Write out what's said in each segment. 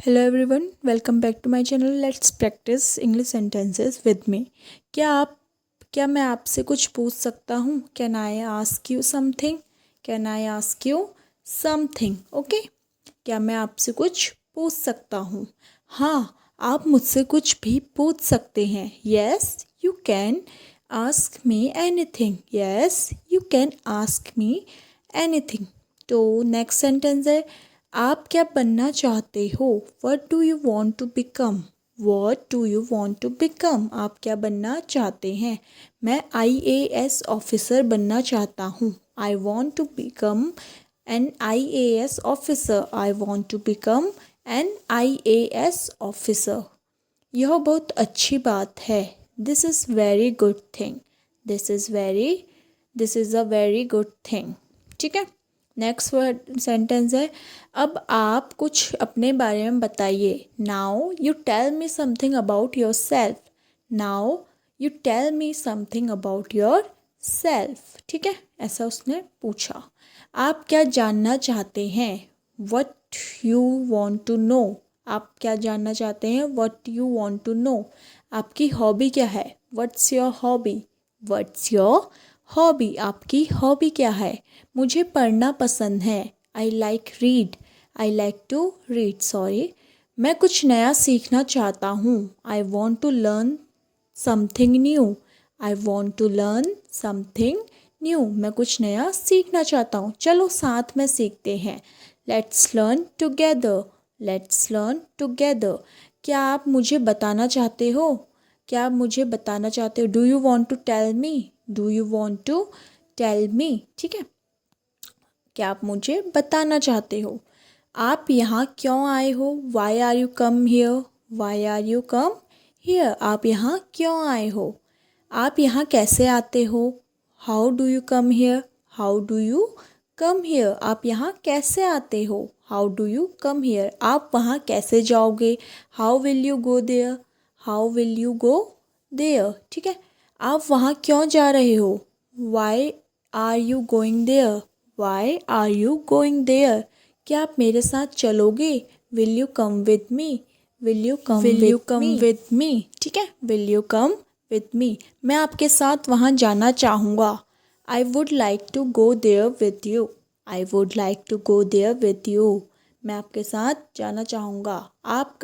Hello everyone, welcome back to my channel. Let's practise English sentences with me. क्या मैं आपसे कुछ पूछ सकता हूँ? Can I ask you something? Can I ask you something? Okay. क्या मैं आपसे कुछ पूछ सकता हूँ? हाँ, आप मुझसे कुछ भी पूछ सकते हैं। Yes you can ask me anything. Yes you can ask me anything. तो नेक्स्ट सेंटेंस है, आप क्या बनना चाहते हो? What do you want to become? What do you want to become? आप क्या बनना चाहते हैं? मैं IAS ऑफिसर बनना चाहता हूँ। I want to become an IAS officer. I want to become an IAS officer. यह बहुत अच्छी बात है। This is very good thing. This is a very good thing. ठीक है। नेक्स्ट वर्ड सेंटेंस है, अब आप कुछ अपने बारे में बताइए। Now you tell me something about yourself. Now you tell me something about yourself. ठीक है, ऐसा उसने पूछा। आप क्या जानना चाहते हैं? What you want to know. आप क्या जानना चाहते हैं? What you want to know. आपकी हॉबी क्या है? What's your hobby. What's your hobby. आपकी हॉबी क्या है? मुझे पढ़ना पसंद है। I like read. I like to read, sorry. मैं कुछ नया सीखना चाहता हूँ। I want to learn something new. I want to learn something new. मैं कुछ नया सीखना चाहता हूँ। चलो साथ में सीखते हैं। Let's learn together. Let's learn together. क्या आप मुझे बताना चाहते हो? क्या आप मुझे बताना चाहते हो? Do you want to tell me? Do you want to tell me? ठीक है। क्या आप मुझे बताना चाहते हो? आप यहाँ क्यों आए हो? Why are you come here? Why are you come here? आप यहाँ क्यों आए हो? आप यहाँ कैसे आते हो? How do you come here? How do you come here? आप यहाँ कैसे आते हो? How do you come here? आप वहाँ कैसे जाओगे? How will you go there? How will you go there? ठीक है। आप वहाँ क्यों जा रहे हो? Why are you going there? Why are you going there? क्या आप मेरे साथ चलोगे? Will you come with me? Will you come with मी? ठीक है, will you come with me? मैं आपके साथ वहाँ जाना चाहूँगा। I would like to go there with you. I would like to go there with you. मैं आपके साथ जाना चाहूँगा। आप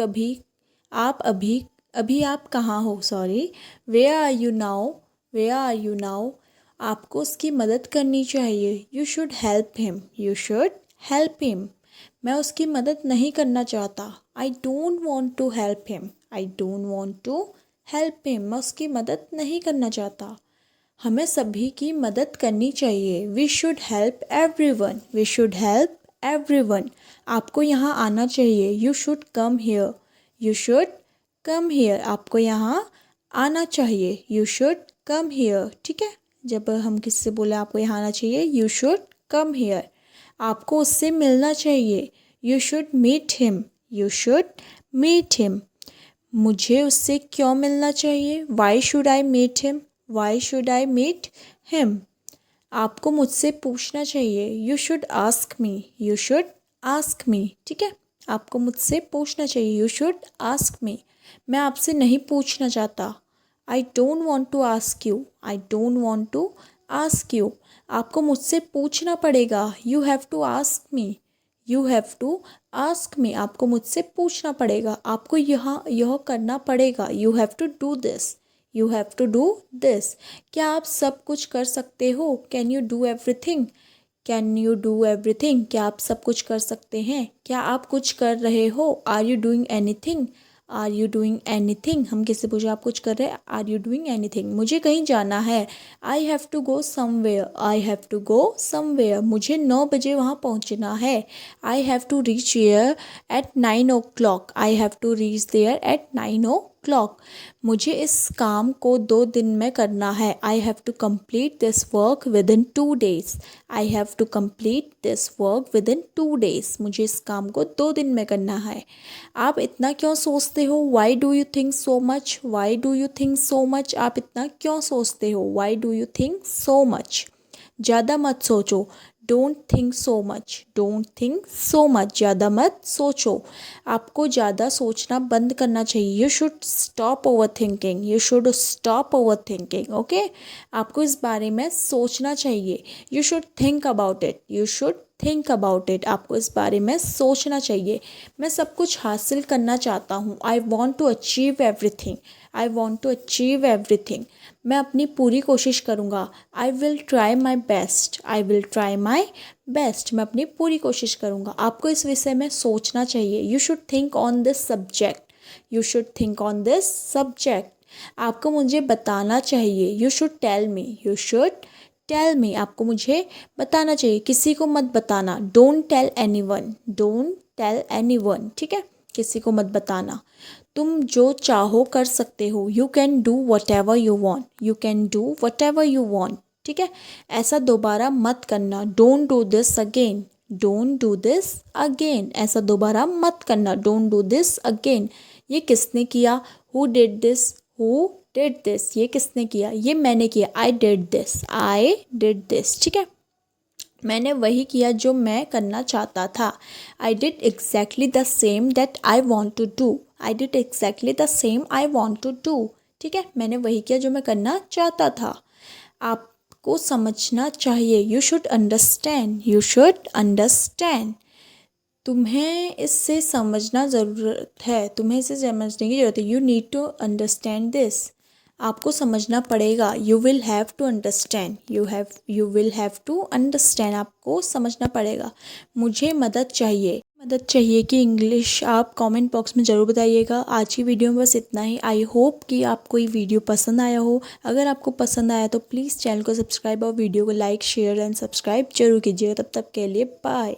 अभी अभी आप कहाँ हो? Sorry. Where are you now? Where are you now? आपको उसकी मदद करनी चाहिए। You should help him. You should help him. मैं उसकी मदद नहीं करना चाहता। I don't want to help him. I don't want to help him. मैं उसकी मदद नहीं करना चाहता। हमें सभी की मदद करनी चाहिए। We should help everyone. We should help everyone. आपको यहाँ आना चाहिए। You should come here. You should come here. आपको यहाँ आना चाहिए। You should come here. ठीक है। जब हम किसी से बोले आपको यहाँ आना चाहिए, यू शुड कम हियर। आपको उससे मिलना चाहिए। You should meet him. You should meet him. मुझे उससे क्यों मिलना चाहिए? Why should I meet him? Why should I meet him? आपको मुझसे पूछना चाहिए। You should ask me. You should ask me. ठीक है। आपको मुझसे पूछना चाहिए। You should ask me. मैं आपसे नहीं पूछना चाहता। I don't want to ask you. I don't want to ask you. आपको मुझसे पूछना पड़ेगा। You have to ask me. You have to ask me. आपको मुझसे पूछना पड़ेगा। आपको यह करना पड़ेगा। You have to do this. You have to do this. क्या आप सब कुछ कर सकते हो? Can you do everything? Can you do everything? क्या आप सब कुछ कर सकते हैं? क्या आप कुछ कर रहे हो? Are you doing anything? Are you doing anything? हम किससे पूछे आप कुछ कर रहे हैं? Are you doing anything? मुझे कहीं जाना है। I have to go somewhere. I have to go somewhere. मुझे 9 बजे वहाँ पहुँचना है। I have to reach here at 9 o'clock। I have to reach there at 9 o'clock। मुझे इस काम को 2 दिन में करना है। I have to complete this work within 2 days। I have to complete this work within 2 days। मुझे इस काम को 2 दिन में करना है। आप इतना क्यों सोचते हो? Why do you think so much? Why do you think so much? आप इतना क्यों सोचते हो? Why do you think so much? ज़्यादा मत सोचो। Don't think so much, don't think so much, ज़्यादा मत सोचो, आपको ज़्यादा सोचना बंद करना चाहिए। You should stop over thinking, you should stop over thinking, okay. आपको इस बारे में सोचना चाहिए। You should think about it, you should think about it, आपको इस बारे में सोचना चाहिए। मैं सब कुछ हासिल करना चाहता हूँ। I want to achieve everything, I want to achieve everything, मैं अपनी पूरी कोशिश करूँगा। I will try my best, I will try my best, मैं अपनी पूरी कोशिश करूँगा। आपको इस विषय में सोचना चाहिए। You should think on this subject, you should think on this subject, आपको मुझे बताना चाहिए। You should tell me, you should tell me, आपको मुझे बताना चाहिए। किसी को मत बताना, don't tell any one, don't tell any one, ठीक है, किसी को मत बताना। तुम जो चाहो कर सकते हो, you can do what ever you want, you can do what ever you want, ठीक है। ऐसा दोबारा मत करना, don't do this again, don't do this again, ऐसा दोबारा मत करना, डोंट डू दिस अगेन। ये किसने किया, who did this, who did this, ये किसने किया, ये मैंने किया, I did this, I did this, ठीक है। मैंने वही किया जो मैं करना चाहता था। I did exactly the same that I want to do, I did exactly the same I want to do, ठीक है, मैंने वही किया जो मैं करना चाहता था। आपको समझना चाहिए। You should understand, you should understand, तुम्हें इससे समझना ज़रूरत है, तुम्हें इसे समझने की ज़रूरत है। You need to understand this, आपको समझना पड़ेगा। You will have to understand, you will have to understand, आपको समझना पड़ेगा। मुझे मदद चाहिए, मदद चाहिए कि इंग्लिश आप कमेंट बॉक्स में ज़रूर बताइएगा। आज की वीडियो में बस इतना ही। आई होप कि आपको ये वीडियो पसंद आया हो। अगर आपको पसंद आया तो प्लीज़ चैनल को सब्सक्राइब और वीडियो को लाइक शेयर एंड सब्सक्राइब जरूर कीजिएगा। तब तक के लिए बाय।